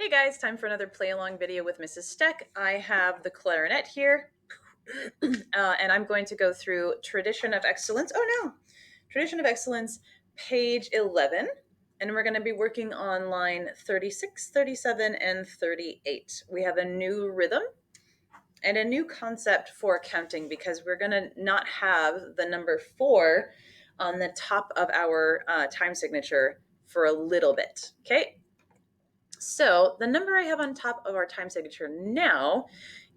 Hey guys, time for another play along video with Mrs. Steck. I have the clarinet here, and I'm going to go through Tradition of Excellence. Oh no! Tradition of Excellence, page 11, and we're going to be working on line 36, 37, and 38. We have a new rhythm and a new concept for counting because we're going to not have the number 4 on the top of our time signature for a little bit, okay? So the number I have on top of our time signature now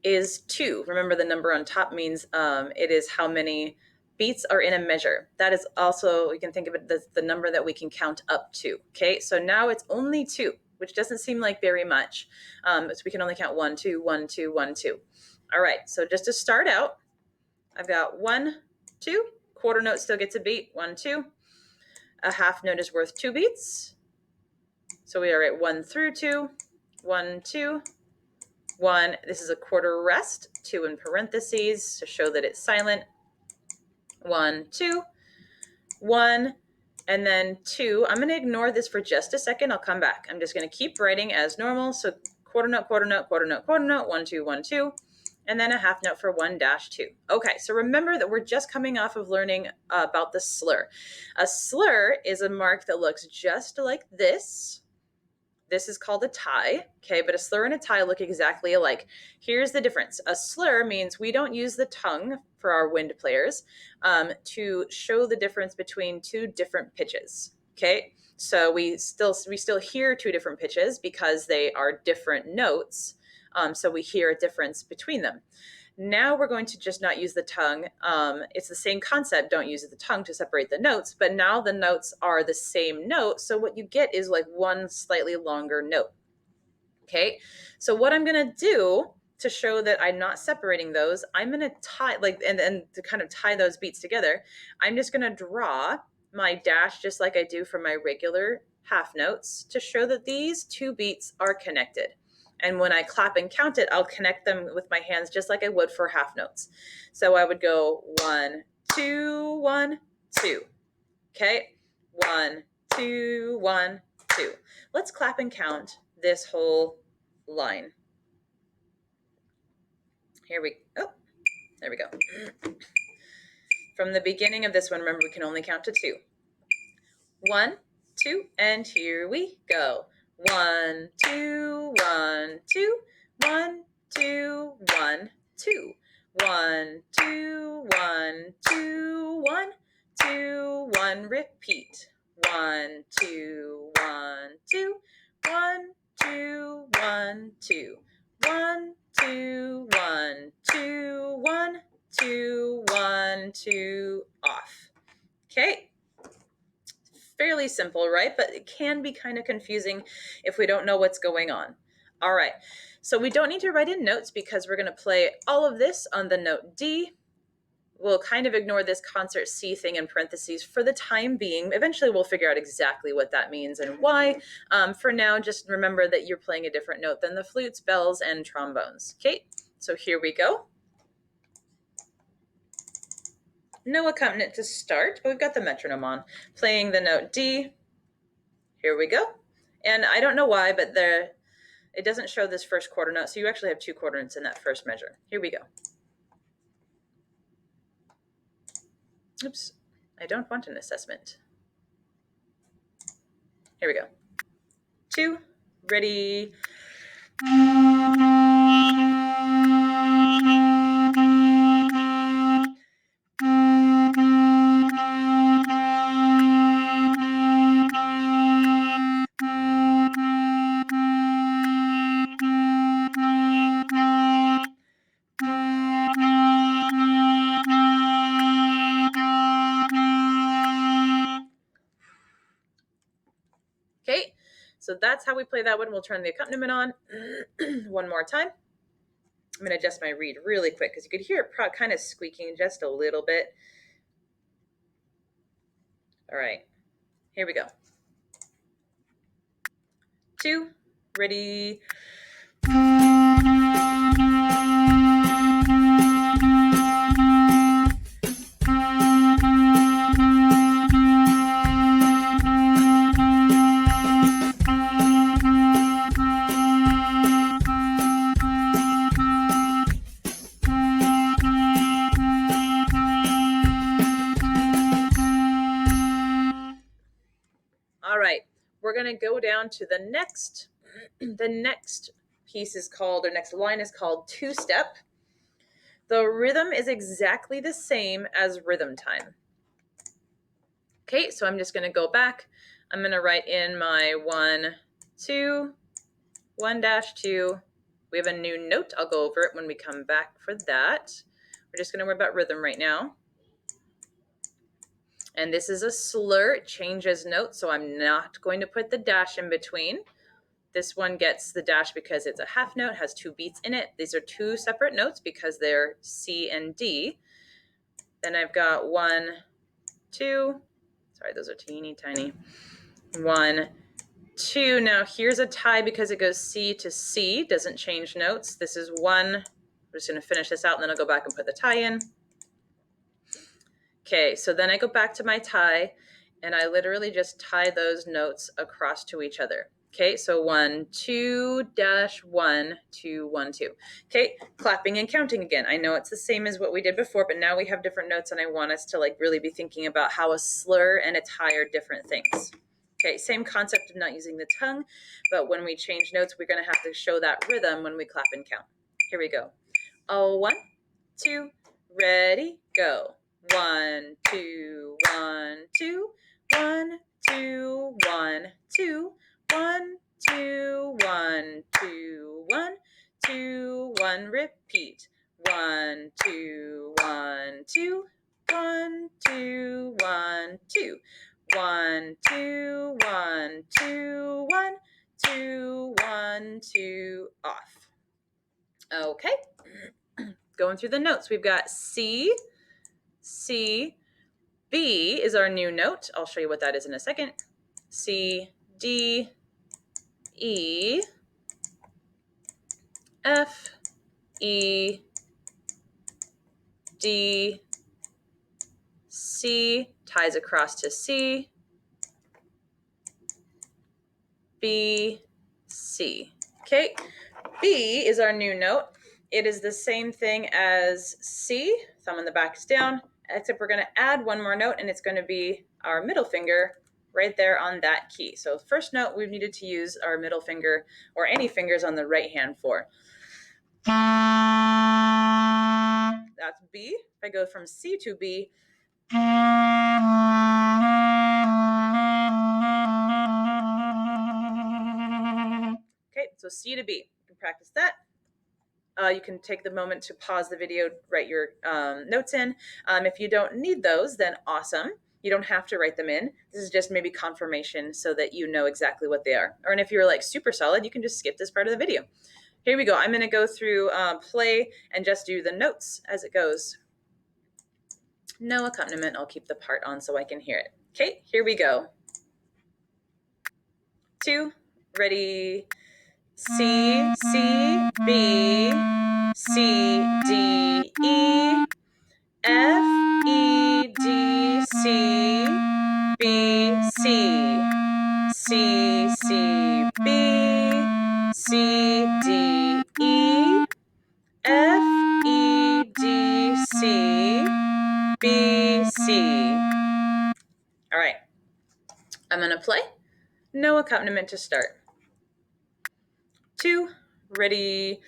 is 2. Remember, the number on top means it is how many beats are in a measure. That is also, you can think of it as the number that we can count up to. Okay, so now it's only 2, which doesn't seem like very much. So we can only count 1, 2, 1, 2, 1, 2. All right, so just to start out, I've got 1, 2, quarter note still gets a beat, 1, 2. A half note is worth 2 beats. So we are at 1 through 2, 1, 2, 1. This is a quarter rest, 2 in parentheses to show that it's silent. 1, 2, 1, and then 2. I'm going to ignore this for just a second. I'll come back. I'm just going to keep writing as normal. So quarter note, quarter note, quarter note, quarter note, 1, 2, 1, 2, and then a half note for 1 dash 2. Okay, so remember that we're just coming off of learning about the slur. A slur is a mark that looks just like this. This is called a tie, okay? But a slur and a tie look exactly alike. Here's the difference. A slur means we don't use the tongue for our wind players to show the difference between 2 different pitches, okay? So we still hear 2 different pitches because they are different notes. So we hear a difference between them. Now we're going to just not use the tongue. It's the same concept, don't use the tongue to separate the notes, but now the notes are the same note, so what you get is like one slightly longer note. Okay, so what I'm going to do to show that I'm not separating those, I'm going to tie, and to kind of tie those beats together, I'm just going to draw my dash just like I do for my regular half notes to show that these 2 beats are connected. And when I clap and count it, I'll connect them with my hands just like I would for half notes. So I would go 1, 2, 1, 2. Okay, 1, 2, 1, 2. Let's clap and count this whole line. There we go. From the beginning of this one, remember we can only count to 2. 1, 2, and here we go. 1, 2, 1, 2, 1, 2, 1, 2, 1, 2, 1, 2, 1, 2, 1, repeat. 1, 2, 1, 2, 1, 2, 1, 2, 1, 2, 1, 2, 1, 2, 1, 2, off. Okay. Fairly simple, right? But it can be kind of confusing if we don't know what's going on. All right, so we don't need to write in notes because we're going to play all of this on the note D. We'll kind of ignore this concert C thing in parentheses for the time being. Eventually we'll figure out exactly what that means and why. For now, just remember that you're playing a different note than the flutes, bells, and trombones. Okay, so here we go. No accompaniment to start, but we've got the metronome on, playing the note D. Here we go. And I don't know why, but it doesn't show this first quarter note, so you actually have 2 quarter notes in that first measure. Here we go. Oops, I don't want an assessment. Here we go. 2, ready. Okay, so that's how we play that one. We'll turn the accompaniment on one more time. I'm going to adjust my reed really quick because you could hear it kind of squeaking just a little bit. All right, here we go. 2, ready. to go down to the next piece is called, or next line is called two-step. The rhythm is exactly the same as rhythm time. Okay, so I'm just going to go back. I'm going to write in my 1, 2, 1-2. We have a new note. I'll go over it when we come back for that. We're just going to worry about rhythm right now. And this is a slur. It changes notes, so I'm not going to put the dash in between. This one gets the dash because it's a half note, has 2 beats in it. These are 2 separate notes because they're C and D. Then I've got 1, 2. Sorry, those are teeny tiny. 1, 2. Now here's a tie because it goes C to C, doesn't change notes. This is 1. I'm just going to finish this out and then I'll go back and put the tie in. Okay, so then I go back to my tie and I literally just tie those notes across to each other. Okay, so 1, 2, dash 1, 2, 1, 2. Okay, clapping and counting again. I know it's the same as what we did before, but now we have different notes and I want us to really be thinking about how a slur and a tie are different things. Okay, same concept of not using the tongue, but when we change notes, we're gonna have to show that rhythm when we clap and count. Here we go. 1, 2, ready, go. 1, 2, 1, 2, 1, 2, 1, 2, 1, 2, 1, 2, 1, 2, 1, repeat. 1, 2, 1, 2, 1, 2, 1, 2, 1, 2, 1, 2, 1, 2, 1, 2, off. Okay. Going through the notes, we've got C, C, B is our new note. I'll show you what that is in a second. C, D, E, F, E, D, C, ties across to C, B, C. Okay, B is our new note. It is the same thing as C, thumb on the back is down, except we're going to add one more note and it's going to be our middle finger right there on that key. So first note, we've needed to use our middle finger or any fingers on the right hand for. That's B. If I go from C to B, okay, so C to B. You can practice that. You can take the moment to pause the video, write your notes in. If you don't need those, then awesome. You don't have to write them in. This is just maybe confirmation so that you know exactly what they are. Or if you're like super solid, you can just skip this part of the video. Here we go. I'm going to go through play and just do the notes as it goes. No accompaniment. I'll keep the part on so I can hear it. Okay, here we go. 2, ready. C, C, B, C, D, E, F, E, D, C, B, C, C, C, B, C, D, E, F, E, D, C, B, C. All right, I'm gonna play. No accompaniment to start. 2, ready.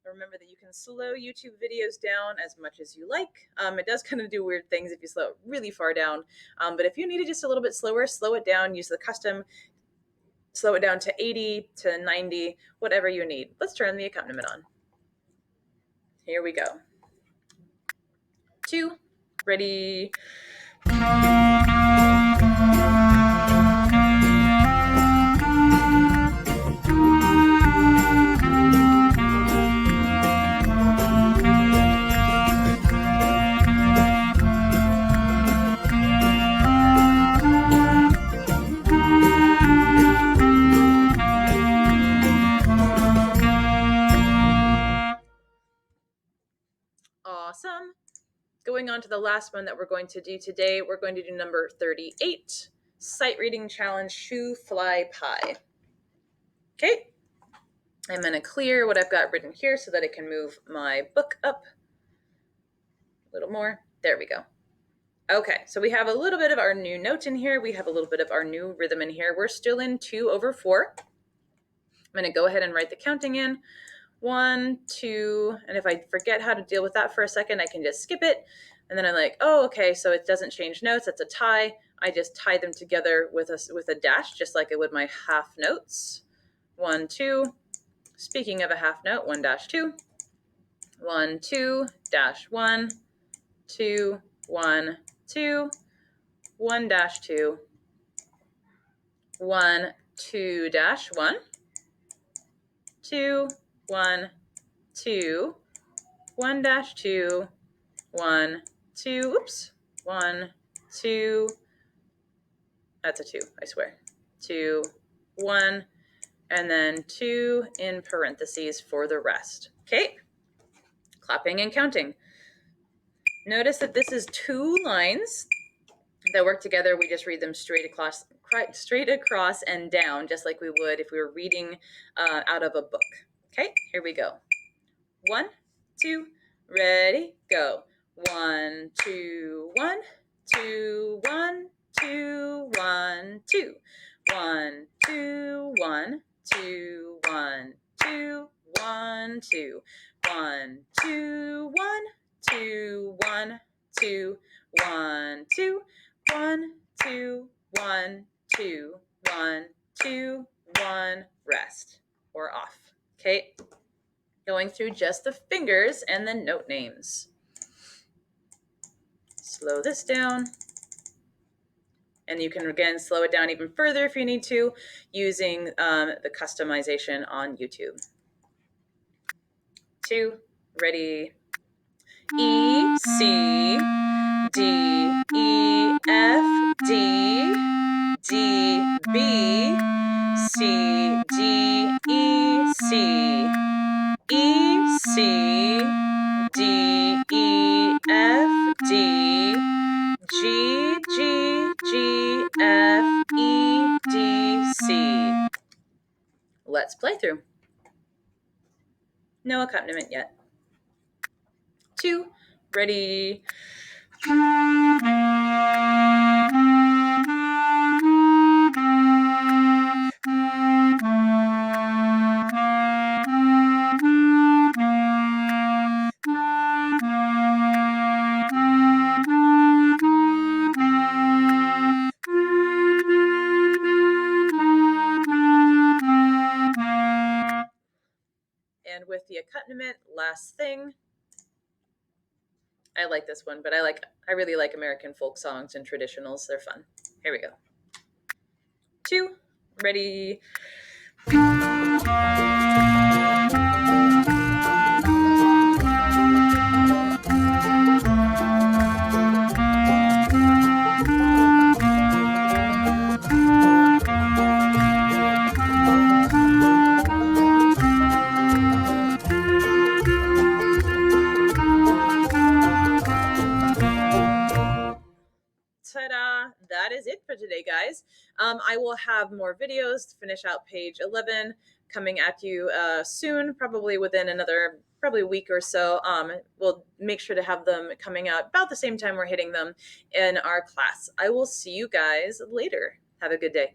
Remember that you can slow YouTube videos down as much as you like. It does kind of do weird things if you slow it really far down. But if you need it just a little bit slower, slow it down, use the custom, slow it down to 80 to 90, whatever you need. Let's turn the accompaniment on. Here we go. 2, ready. Awesome. Going on to the last one that we're going to do today, we're going to do number 38, sight reading challenge, shoe fly pie. Okay, I'm going to clear what I've got written here so that I can move my book up a little more. There we go. Okay, so we have a little bit of our new note in here. We have a little bit of our new rhythm in here. We're still in 2/4. I'm going to go ahead and write the counting in. 1, 2, and if I forget how to deal with that for a second, I can just skip it. And then I'm like, oh, okay, so it doesn't change notes. That's a tie. I just tie them together with a dash, just like I would my half notes. 1, 2. Speaking of a half note, 1 dash 2. 1, 2, dash 1, 2, 1, 2, 1 dash 2, 1, 2 dash 1, 2, 1, 2, 1 dash 2, 1, 2, oops, 1, 2, that's a 2, I swear, 2, 1, and then 2 in parentheses for the rest. Okay, clapping and counting. Notice that this is 2 lines that work together. We just read them straight across and down, just like we would if we were reading out of a book. Okay, here we go. 1, 2, ready, go. 1, 2, 1, 2, 1, 2, 1, 2. 1, 2, 1, 2, 1, 2, 1, 2. 1, 2, 1, 2, 1, 2, 1, 2. 1, 2, 1, 2, 1, 2, 1, rest or off. Okay. Going through just the fingers and the note names. Slow this down. And you can, again, slow it down even further if you need to, using the customization on YouTube. 2, ready. E, C, D, E, F, D, D, B, C, D, E, C, E, C, D, E, F, D, G, G, G, F, E, D, C. Let's play through. No accompaniment yet. 2, ready. And with the accompaniment, last thing. I like this one, but I really like American folk songs and traditionals. They're fun. Here we go. 2, ready. Ta-da! That is it for today, guys. I will have more videos to finish out page 11 coming at you soon, probably within another week or so. We'll make sure to have them coming out about the same time we're hitting them in our class. I will see you guys later. Have a good day.